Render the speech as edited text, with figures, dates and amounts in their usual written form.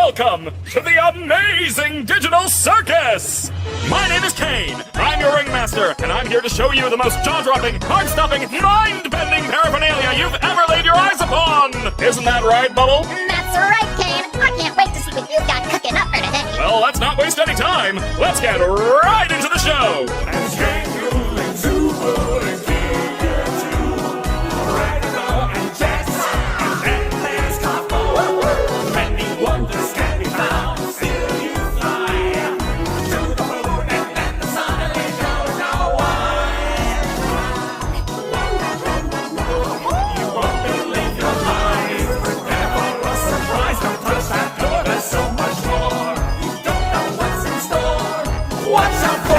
Welcome to the amazing digital circus! My name is Kane. I'm your ringmaster, and I'm here to show you the most jaw-dropping, heart-stopping, mind-bending paraphernalia you've ever laid your eyes upon! Isn't that right, Bubble? That's right, Kane. I can't wait to see what you've got cooking up for today. Well, let's not waste any time. Let's get right into the show! What's up?